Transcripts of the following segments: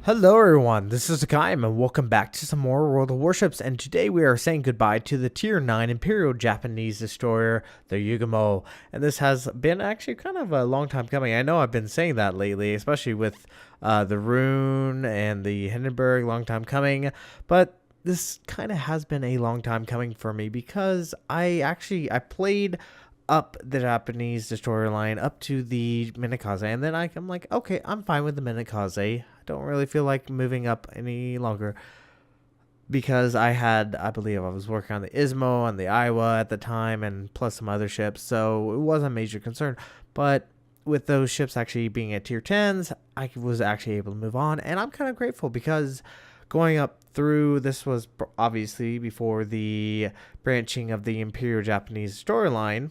Hello everyone, this is Hakaym and welcome back to some more World of Warships, and today we are saying goodbye to the Tier 9 Imperial Japanese destroyer, the Yugumo. And this has been actually kind of a long time coming. I know I've been saying that lately, especially with the Rune and the Hindenburg, long time coming, but this kind of has been a long time coming for me because I played up the Japanese destroyer line up to the Shimakaze, and then I'm like, okay, I'm fine with the Shimakaze. I don't really feel like moving up any longer because I believe I was working on the Ismo and the Iowa at the time, and plus some other ships, so it wasn't a major concern. But with those ships actually being at tier 10s, I was actually able to move on, and I'm kind of grateful because going up through this was obviously before the branching of the Imperial Japanese storyline.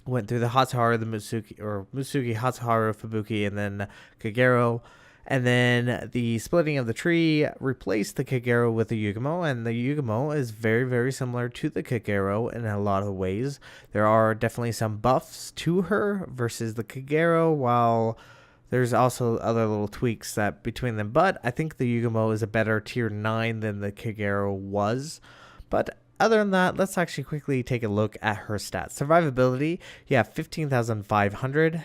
Went through the Hatsuharu, the Musugi, Hatsuharu, Fubuki, and then Kagero. And then the splitting of the tree replaced the Kagero with the Yugumo, and the Yugumo is very, very similar to the Kagero in a lot of ways. There are definitely some buffs to her versus the Kagero, while there's also other little tweaks that between them. But I think the Yugumo is a better tier 9 than the Kagero was. But other than that, let's actually quickly take a look at her stats. Survivability, you have 15,500.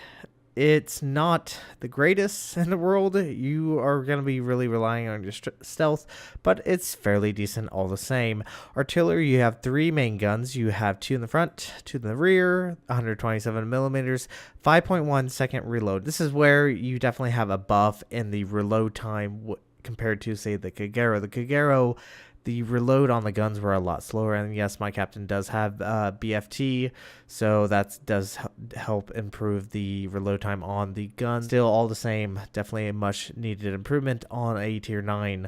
It's not the greatest in the world. You are going to be really relying on your stealth, but it's fairly decent all the same. Artillery, you have 3 main guns. You have 2 in the front, 2 in the rear, 127 millimeters, 5.1 second reload. This is where you definitely have a buff in the reload time compared to, say, the Kagero. The Kagero, the reload on the guns were a lot slower, and yes, my captain does have BFT, so that does help improve the reload time on the guns. Still, all the same, definitely a much needed improvement on a tier 9.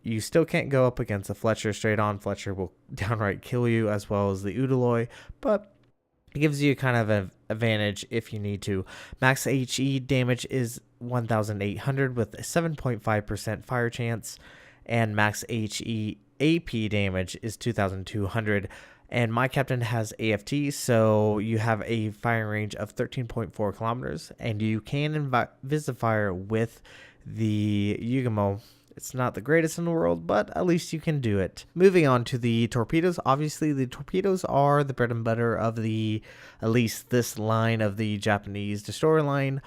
You still can't go up against a Fletcher straight on. Fletcher will downright kill you, as well as the Udaloy, but it gives you kind of an advantage if you need to. Max HE damage is 1,800 with a 7.5% fire chance, and max HE AP damage is 2,200. And my captain has AFT, so you have a firing range of 13.4 kilometers, and you can Visifire with the Yugumo. It's not the greatest in the world, but at least you can do it. Moving on to the torpedoes. Obviously, the torpedoes are the bread and butter of at least this line of the Japanese destroyer line,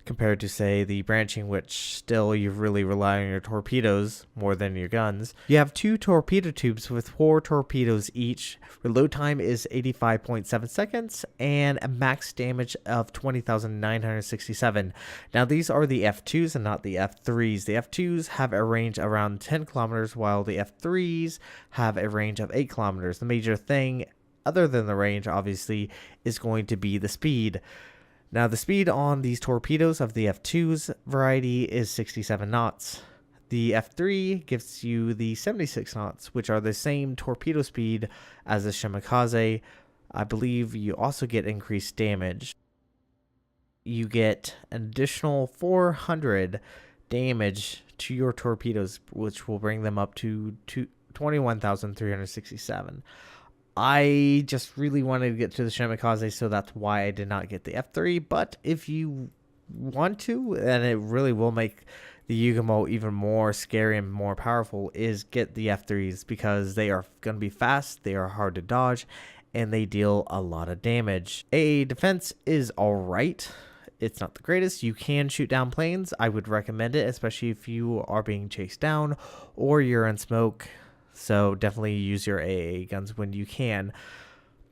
compared to, say, the branching, which still you really rely on your torpedoes more than your guns. You have 2 torpedo tubes with 4 torpedoes each. Reload time is 85.7 seconds and a max damage of 20,967. Now, these are the F2s and not the F3s. The F2s have a range around 10 kilometers, while the F3s have a range of 8 kilometers. The major thing, other than the range, obviously, is going to be the speed. Now, the speed on these torpedoes of the F2's variety is 67 knots. The F3 gives you the 76 knots, which are the same torpedo speed as the Shimakaze. I believe you also get increased damage. You get an additional 400 damage to your torpedoes, which will bring them up to 21,367. I just really wanted to get to the Shimakaze, so that's why I did not get the F3. But if you want to, and it really will make the Yugumo even more scary and more powerful, is get the F3s, because they are going to be fast, they are hard to dodge, and they deal a lot of damage. AA defense is alright. It's not the greatest. You can shoot down planes. I would recommend it, especially if you are being chased down or you're in smoke. So definitely use your AA guns when you can.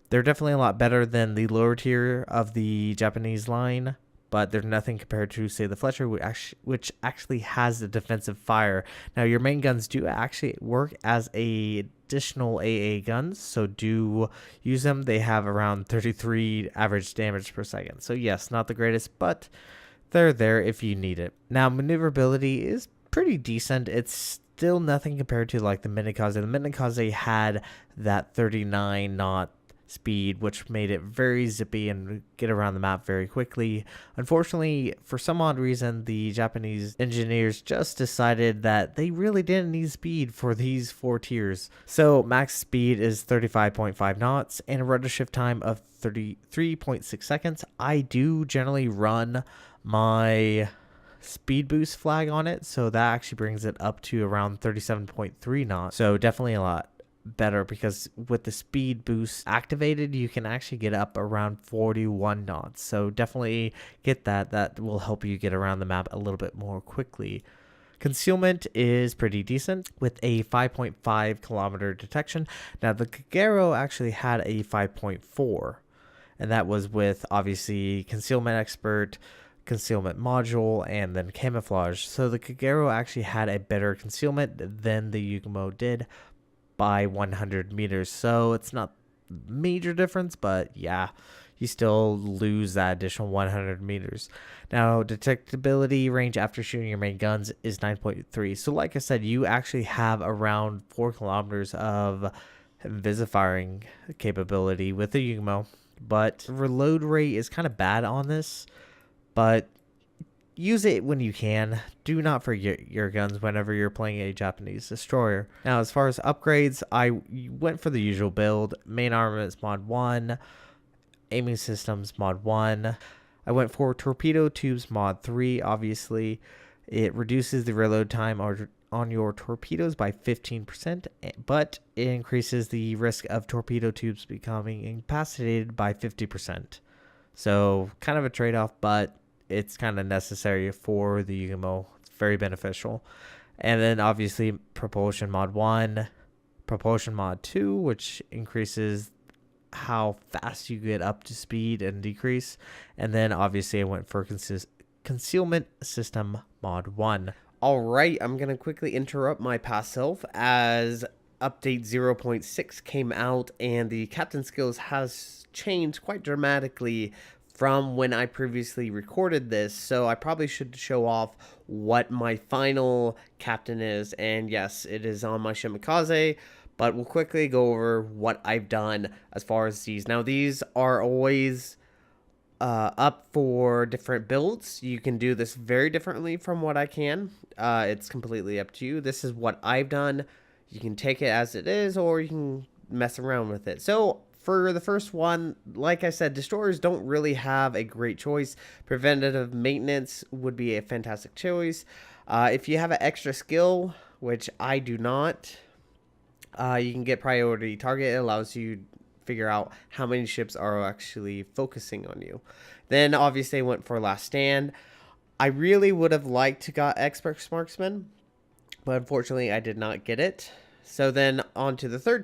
They're definitely a lot better than the lower tier of the Japanese line, but they're nothing compared to, say, the Fletcher, which actually has the defensive fire. Now, your main guns do actually work as additional AA guns, so do use them. They have around 33 average damage per second. So yes, not the greatest, but they're there if you need it. Now, maneuverability is pretty decent. It's still nothing compared to like the Shimakaze. The Shimakaze had that 39 knot speed, which made it very zippy and get around the map very quickly. Unfortunately, for some odd reason, the Japanese engineers just decided that they really didn't need speed for these 4 tiers. So max speed is 35.5 knots and a rudder shift time of 33.6 seconds. I do generally run my speed boost flag on it, so that actually brings it up to around 37.3 knots. So definitely a lot better, because with the speed boost activated, you can actually get up around 41 knots. So definitely get that. That will help you get around the map a little bit more quickly. Concealment is pretty decent with a 5.5 kilometer detection. Now the Kagero actually had a 5.4, and that was with obviously concealment expert, concealment module, and then camouflage. So the Kagero actually had a better concealment than the Yugumo did by 100 meters. So it's not major difference, but yeah, you still lose that additional 100 meters. Now, detectability range after shooting your main guns is 9.3. So like I said, you actually have around 4 kilometers of visifiring capability with the Yugumo, but reload rate is kind of bad on this, but use it when you can. Do not forget your guns whenever you're playing a Japanese destroyer. Now, as far as upgrades, I went for the usual build. Main armaments mod 1, aiming systems mod 1. I went for torpedo tubes mod 3. Obviously, it reduces the reload time on your torpedoes by 15%, but it increases the risk of torpedo tubes becoming incapacitated by 50%. So kind of a trade-off, but it's kind of necessary for the Yugumo. It's very beneficial. And then obviously propulsion mod 1, propulsion mod 2, which increases how fast you get up to speed and decrease. And then obviously I went for concealment system mod 1. All right, I'm going to quickly interrupt my past self as update 0.6 came out and the captain skills has changed quite dramatically from when I previously recorded this, so I probably should show off what my final captain is. And yes, it is on my Shimakaze, but we'll quickly go over what I've done as far as these. Now, these are always up for different builds. You can do this very differently from what I can. It's completely up to you. This is what I've done. You can take it as it is, or you can mess around with it. So for the first one, like I said, destroyers don't really have a great choice. Preventative maintenance would be a fantastic choice. If you have an extra skill, which I do not, you can get priority target. It allows you to figure out how many ships are actually focusing on you. Then obviously I went for last stand. I really would have liked to got expert marksman, but unfortunately I did not get it. So then on to the third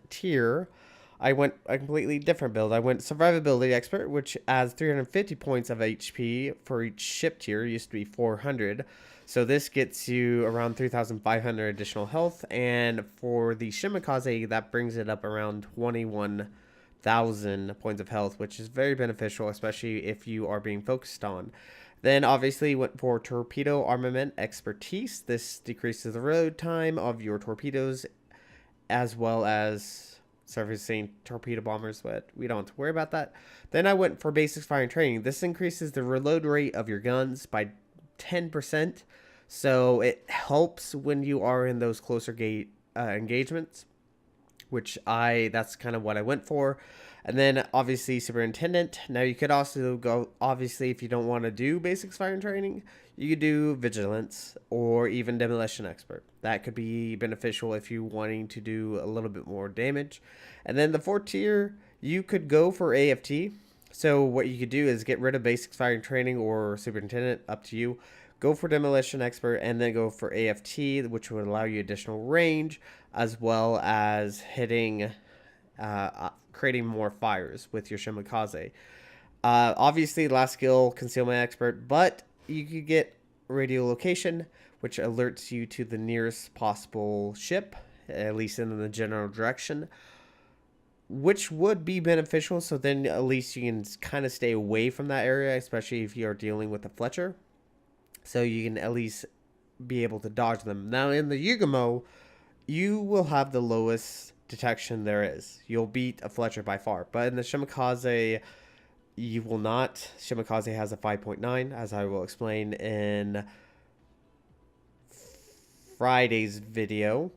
tier, I went a completely different build. I went survivability expert, which adds 350 points of HP for each ship tier. It used to be 400. So this gets you around 3,500 additional health. And for the Shimakaze, that brings it up around 21,000 points of health, which is very beneficial, especially if you are being focused on. Then obviously went for torpedo armament expertise. This decreases the reload time of your torpedoes as well as surfacing torpedo bombers, but we don't have to worry about that. Then I went for basics firing training. This increases the reload rate of your guns by 10%, so it helps when you are in those closer engagements, which that's kind of what I went for. And then obviously superintendent. Now you could also go, obviously, if you don't want to do basics firing training, you could do vigilance or even demolition expert. That could be beneficial if you're wanting to do a little bit more damage. And then the fourth tier, you could go for AFT. So what you could do is get rid of basics firing training or superintendent, up to you. Go for demolition expert and then go for AFT, which would allow you additional range as well as hitting, creating more fires with your Shimakaze. Obviously, last skill, concealment expert, but you could get radio location, which alerts you to the nearest possible ship, at least in the general direction, which would be beneficial. So then at least you can kind of stay away from that area, especially if you are dealing with a Fletcher. So you can at least be able to dodge them. Now in the Yugumo, you will have the lowest detection there is. You'll beat a Fletcher by far. But in the Shimakaze, you will not. Shimakaze has a 5.9, as I will explain in Friday's video.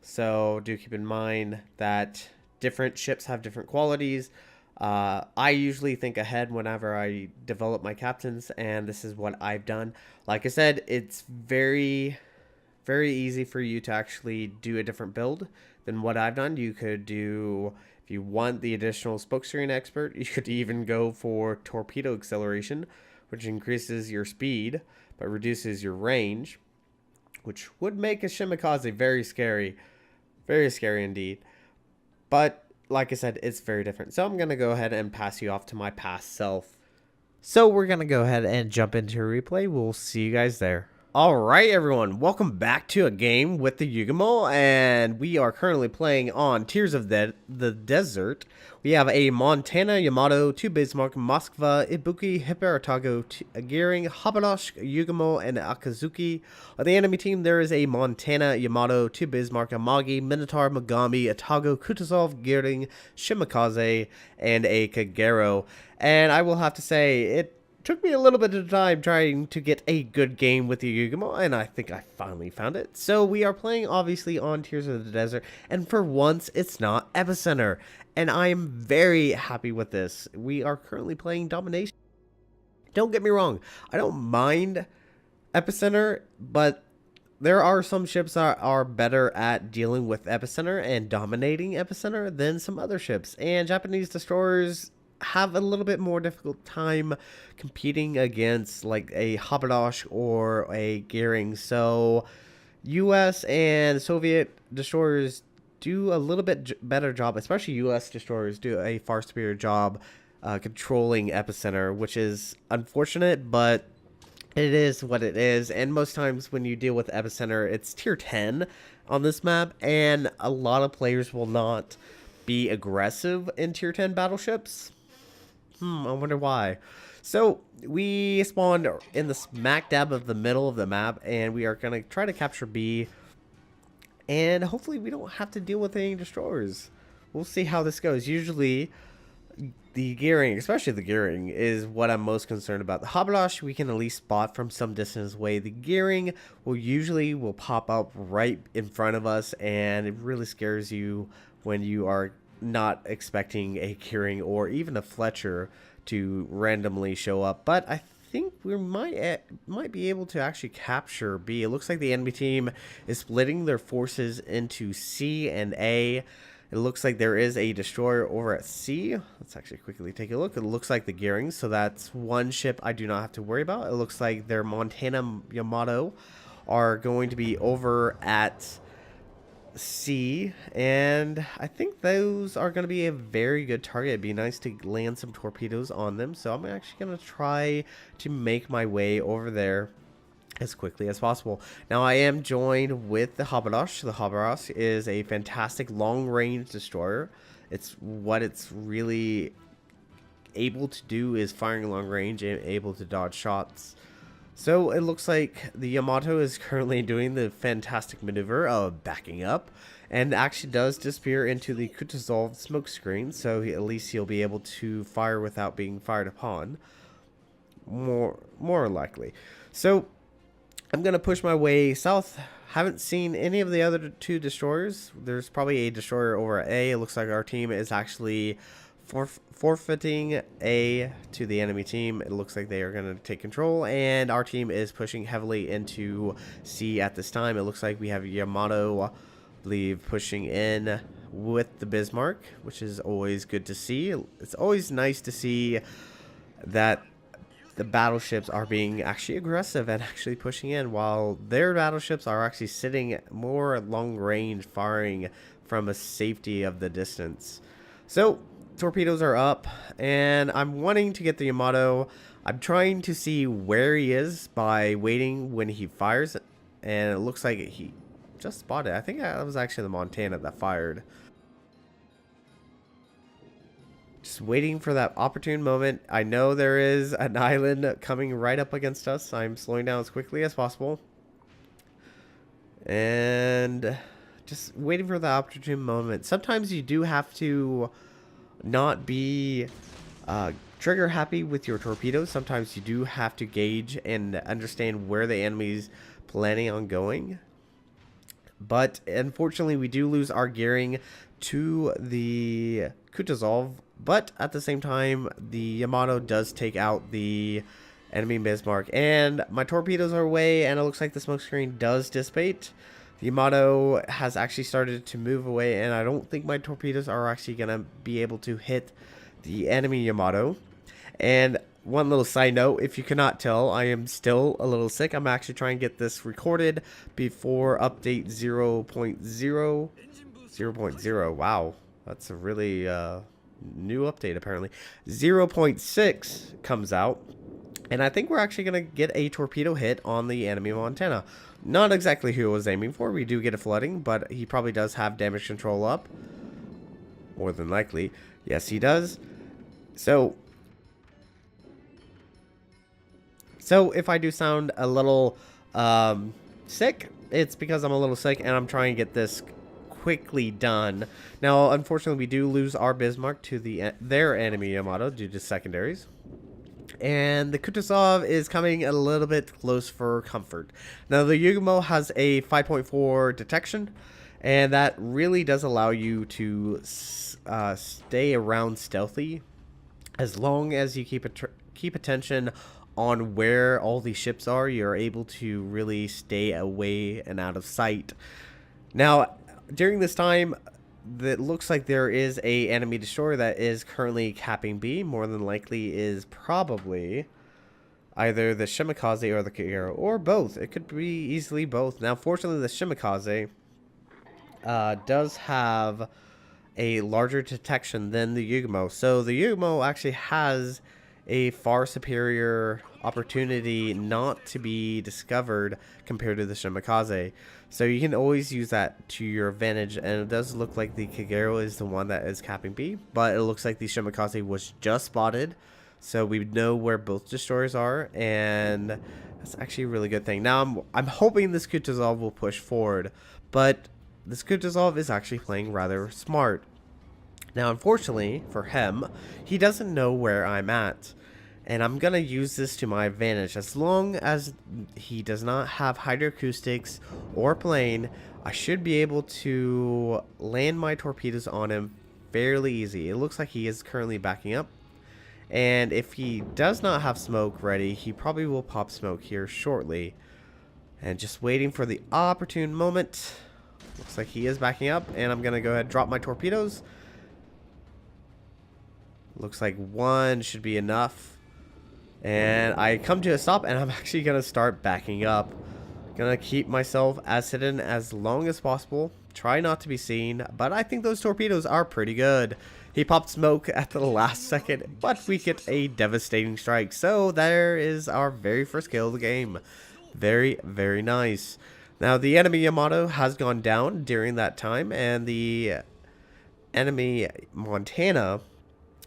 So do keep in mind that different ships have different qualities. I usually think ahead whenever I develop my captains, and this is what I've done. Like I said, it's very easy for you to actually do a different build than what I've done. You could do, if you want the additional spokescreen expert, you could even go for torpedo acceleration, which increases your speed but reduces your range, which would make a Shimakaze very scary indeed. But like I said, it's very different. So I'm going to go ahead and pass you off to my past self. So we're going to go ahead and jump into a replay. We'll see you guys there. Alright everyone, welcome back to a game with the Yugumo, and we are currently playing on Tears of the Desert. We have a Montana, Yamato, 2 Bismarck, Moskva, Ibuki, Hiperatago, Gearing, Habanosh, Yugumo, and Akazuki. On the enemy team, there is a Montana, Yamato, 2 Bismarck, Amagi, Minotaur, Mogami, Atago, Kutuzov, Gearing, Shimakaze, and a Kagero. And I will have to say, it took me a little bit of time trying to get a good game with the Yugumo, and I think I finally found it. So we are playing obviously on Tears of the Desert, and for once it's not Epicenter, and I am very happy with this. We are currently playing Domination. Don't get me wrong, I don't mind Epicenter, but there are some ships that are better at dealing with Epicenter and dominating Epicenter than some other ships, and Japanese destroyers have a little bit more difficult time competing against like a Haberdosh or a Gearing. So US and Soviet destroyers do a little bit better job, especially US destroyers do a far superior job controlling Epicenter, which is unfortunate, but it is what it is. And most times when you deal with Epicenter, it's tier 10 on this map, and a lot of players will not be aggressive in tier 10 battleships. I wonder why. So we spawned in the smack dab of the middle of the map, and we are going to try to capture B, and hopefully we don't have to deal with any destroyers. We'll see how this goes. Usually the Gearing, especially the Gearing, is what I'm most concerned about. The Haberdosh we can at least spot from some distance away. The Gearing will pop up right in front of us, and it really scares you when you are not expecting a Gearing or even a Fletcher to randomly show up. But I think we might be able to actually capture B. It looks like the enemy team is splitting their forces into C and A. It looks like there is a destroyer over at C. Let's actually quickly take a look. It looks like the Gearing, so that's one ship I do not have to worry about. It looks like their Montana Yamato are going to be over at C, and I think those are going to be a very good target. It'd be nice to land some torpedoes on them, so I'm actually going to try to make my way over there as quickly as possible. Now I am joined with the Haberdosh. The Haberdosh is a fantastic long-range destroyer. It's what it's really able to do is firing long range and able to dodge shots. So it looks like the Yamato is currently doing the fantastic maneuver of backing up, and actually does disappear into the Kutuzov smoke screen, so at least he'll be able to fire without being fired upon, more likely. So I'm going to push my way south. Haven't seen any of the other two destroyers. There's probably a destroyer over at A. It looks like our team is actually forfeiting A to the enemy team. It looks like they are going to take control, and our team is pushing heavily into C at this time. It looks like we have Yamato, I believe, pushing in with the Bismarck, which is always good to see. It's always nice to see that the battleships are being actually aggressive and actually pushing in, while their battleships are actually sitting more at long range, firing from a safety of the distance. So torpedoes are up, and I'm wanting to get the Yamato. I'm trying to see where he is by waiting when he fires, and it looks like he just spotted. I think that was actually the Montana that fired. Just waiting for that opportune moment. I know there is an island coming right up against us. I'm slowing down as quickly as possible, and just waiting for the opportune moment. Sometimes you do have to not be trigger happy with your torpedoes. Sometimes you do have to gauge and understand where the enemy's planning on going. But unfortunately, we do lose our gearing to the Kutuzov But at the same time, the Yamato does take out the enemy Bismarck, and my torpedoes are away, and it looks like the smoke screen does dissipate. The Yamato has actually started to move away, and I don't think my torpedoes are actually going to be able to hit the enemy Yamato. And one little side note, if you cannot tell, I am still a little sick. I'm actually trying to get this recorded before update 0.0. 0.0. Wow, that's a really new update apparently. 0.6 comes out. And I think we're actually going to get a torpedo hit on the enemy Montana. Not exactly who I was aiming for. We do get a flooding, but he probably does have damage control up. More than likely. Yes, he does. So if I do sound a little sick, it's because I'm a little sick and I'm trying to get this quickly done. Now, unfortunately, we do lose our Bismarck to their enemy Yamato due to secondaries. And the Kutuzov is coming a little bit close for comfort. Now, the Yugumo has a 5.4 detection, and that really does allow you to stay around stealthy as long as you keep attention on where all these ships are. You're able to really stay away and out of sight. Now, during this time, it looks like there is a enemy destroyer that is currently capping B. More than likely is probably either the Shimakaze or the Kagero, or both. It could be easily both. Now, fortunately, the Shimakaze does have a larger detection than the Yugumo. So the Yugumo actually has a far superior opportunity not to be discovered compared to the Shimakaze. So you can always use that to your advantage, and it does look like the Kagero is the one that is capping B, but it looks like the Shimakaze was just spotted, so we know where both destroyers are, and that's actually a really good thing. Now I'm hoping this Kutuzov will push forward, but this Kutuzov is actually playing rather smart. Now, unfortunately for him, he doesn't know where I'm at. And I'm going to use this to my advantage. As long as he does not have hydroacoustics or plane, I should be able to land my torpedoes on him fairly easy. It looks like he is currently backing up. And if he does not have smoke ready, he probably will pop smoke here shortly. And just waiting for the opportune moment. Looks like he is backing up. And I'm going to go ahead and drop my torpedoes. Looks like one should be enough. And I come to a stop, and I'm actually going to start backing up. Going to keep myself as hidden as long as possible. Try not to be seen, but I think those torpedoes are pretty good. He popped smoke at the last second, but we get a devastating strike. So there is our very first kill of the game. Very, very nice. Now, the enemy Yamato has gone down during that time, and the enemy Montana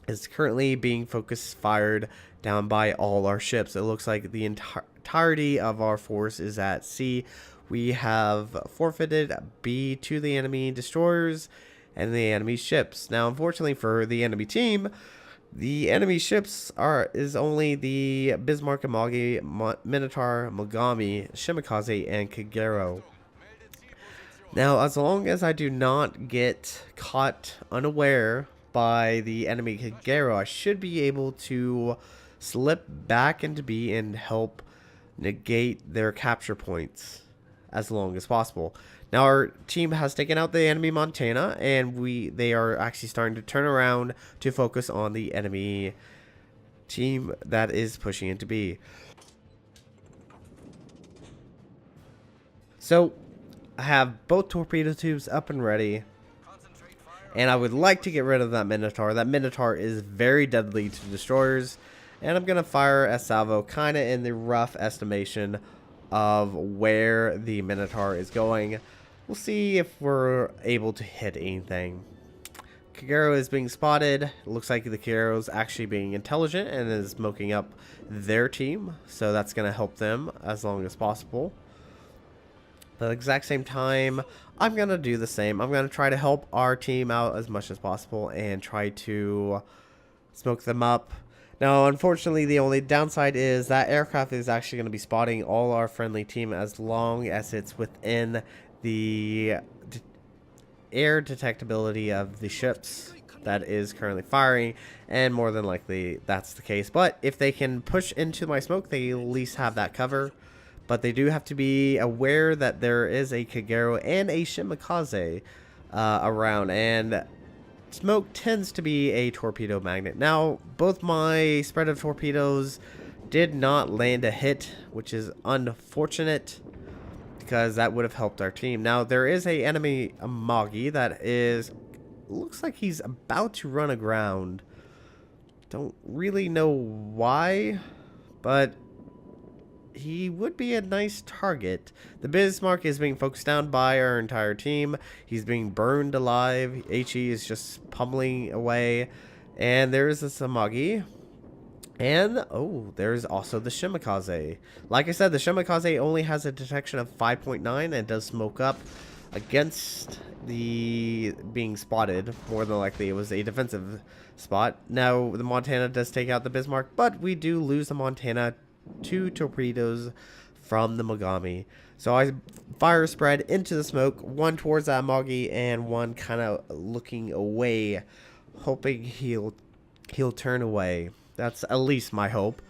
is currently being fired down by all our ships. It looks like the entirety of our force is at sea. We have forfeited B to the enemy destroyers and the enemy ships. Now, unfortunately for the enemy team, the enemy ships is only the Bismarck, Amagi, Minotaur, Mogami, Shimakaze, and Kagero. Now, as long as I do not get caught unaware by the enemy Kagero, I should be able to slip back into B and help negate their capture points as long as possible. Now, our team has taken out the enemy Montana, and they are actually starting to turn around to focus on the enemy team that is pushing into B. So I have both torpedo tubes up and ready, and I would like to get rid of that Minotaur. That Minotaur is very deadly to destroyers. And I'm going to fire a salvo kind of in the rough estimation of where the Minotaur is going. We'll see if we're able to hit anything. Kagero is being spotted. It looks like the Kagero is actually being intelligent and is smoking up their team. So that's going to help them as long as possible. But at the exact same time, I'm going to do the same. I'm going to try to help our team out as much as possible and try to smoke them up. Now, unfortunately, the only downside is that aircraft is actually going to be spotting all our friendly team as long as it's within the air detectability of the ships. that is currently firing, and more than likely that's the case. But if they can push into my smoke, they at least have that cover. But they do have to be aware that there is a Kagero and a Shimakaze around, and smoke tends to be a torpedo magnet. Now, both my spread of torpedoes did not land a hit, which is unfortunate, because that would have helped our team. Now, there is a enemy Amagi that looks like he's about to run aground. Don't really know why, but he would be a nice target. The Bismarck is being focused down by our entire team. He's being burned alive. HE is just pummeling away. And there's this Amagi. And, oh, there's also the Shimakaze. Like I said, the Shimakaze only has a detection of 5.9 and does smoke up against the being spotted. More than likely, it was a defensive spot. Now, the Montana does take out the Bismarck, but we do lose the Montana. 2 torpedoes from the Mogami. So I fire spread into the smoke, one towards that Amagi and one kind of looking away, hoping he'll turn away. That's at least my hope.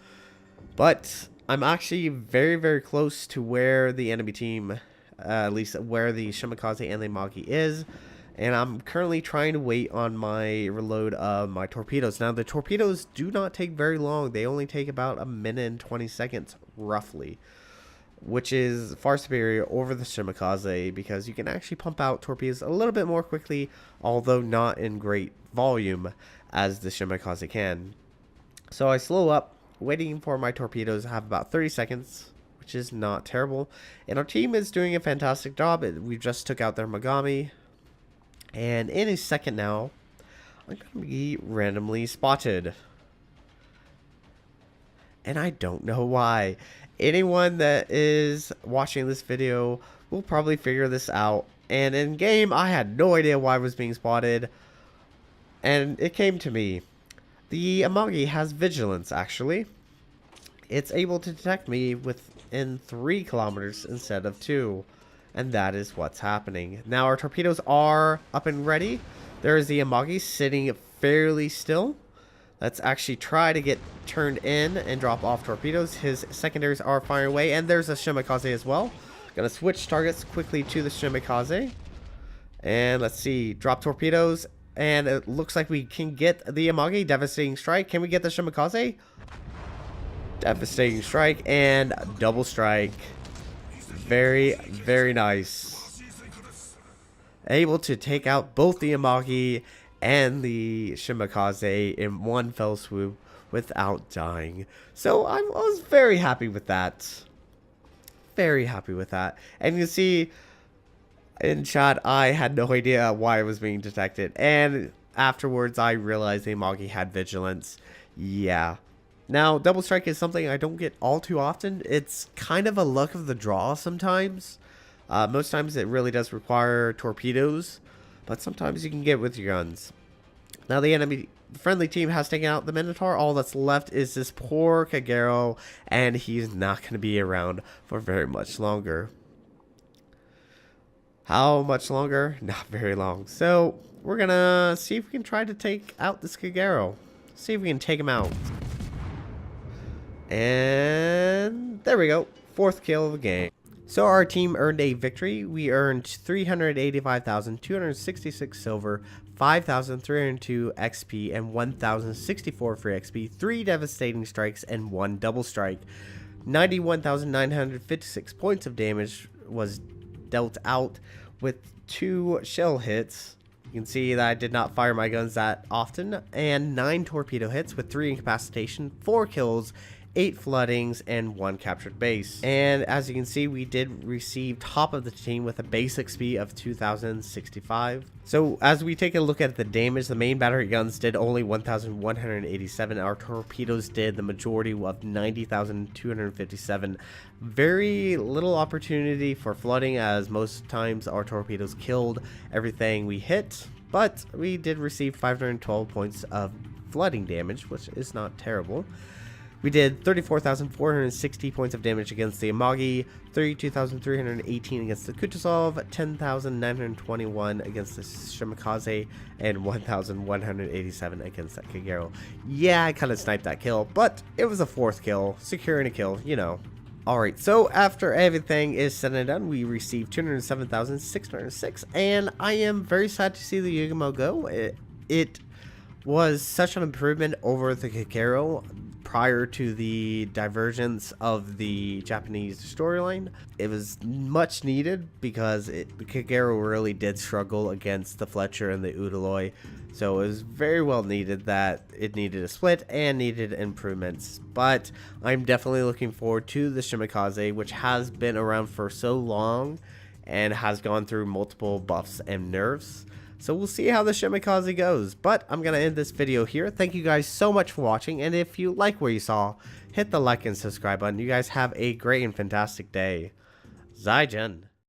But I'm actually very, very close to where the enemy team, at least where the Shimakaze and the Amagi is. And I'm currently trying to wait on my reload of my torpedoes. Now, the torpedoes do not take very long. They only take about a minute and 20 seconds, roughly. Which is far superior over the Shimakaze, because you can actually pump out torpedoes a little bit more quickly, although not in great volume as the Shimakaze can. So I slow up, waiting for my torpedoes. I have about 30 seconds, which is not terrible. And our team is doing a fantastic job. We just took out their Mogami. And in a second now, I'm going to be randomly spotted. And I don't know why. Anyone that is watching this video will probably figure this out. And in game, I had no idea why I was being spotted. And it came to me. The Amagi has vigilance, actually. It's able to detect me within 3 kilometers instead of 2. And that is what's happening. Now our torpedoes are up and ready. There is the Amagi sitting fairly still. Let's actually try to get turned in and drop off torpedoes. His secondaries are firing away. And there's a Shimakaze as well. Gonna switch targets quickly to the Shimakaze. And let's see. Drop torpedoes. And it looks like we can get the Amagi. Devastating strike. Can we get the Shimakaze? Devastating strike and double strike. Very, very nice. Able to take out both the Amagi and the Shimakaze in one fell swoop without dying. So I was very happy with that. Very happy with that. And you see in chat, I had no idea why it was being detected. And afterwards, I realized the Amagi had vigilance. Yeah. Now, double strike is something I don't get all too often. It's kind of a luck of the draw sometimes. Most times it really does require torpedoes, but sometimes you can get with your guns. Now the friendly team has taken out the Minotaur. All that's left is this poor Kagero, and he's not going to be around for very much longer. How much longer? Not very long. So we're going to see if we can try to take out this Kagero. See if we can take him out. And there we go. 4th kill of the game. So our team earned a victory. We earned 385,266 silver, 5,302 XP, and 1,064 free XP, 3 devastating strikes, and 1 double strike. 91,956 points of damage was dealt out with 2 shell hits. You can see that I did not fire my guns that often, and 9 torpedo hits with 3 incapacitation, 4 kills, 8 floodings, and 1 captured base. And as you can see, we did receive top of the team with a base XP of 2,065. So as we take a look at the damage, the main battery guns did only 1,187. Our torpedoes did the majority of 90,257. Very little opportunity for flooding, as most times our torpedoes killed everything we hit. But we did receive 512 points of flooding damage, which is not terrible. We did 34,460 points of damage against the Amagi, 32,318 against the Kutuzov, 10,921 against the Shimakaze, and 1,187 against that Kagero. Yeah, I kind of sniped that kill, but it was a 4th kill, securing a kill, you know. Alright, so after everything is said and done, we received 207,606, and I am very sad to see the Yugumo go. It was such an improvement over the Kagero prior to the divergence of the Japanese storyline. It was much needed because Kagero really did struggle against the Fletcher and the Udaloy. So it was very well needed that it needed a split and needed improvements. But I'm definitely looking forward to the Shimakaze, which has been around for so long and has gone through multiple buffs and nerfs. So we'll see how the Shimakaze goes. But I'm going to end this video here. Thank you guys so much for watching. And if you like what you saw, hit the like and subscribe button. You guys have a great and fantastic day. Zaijian.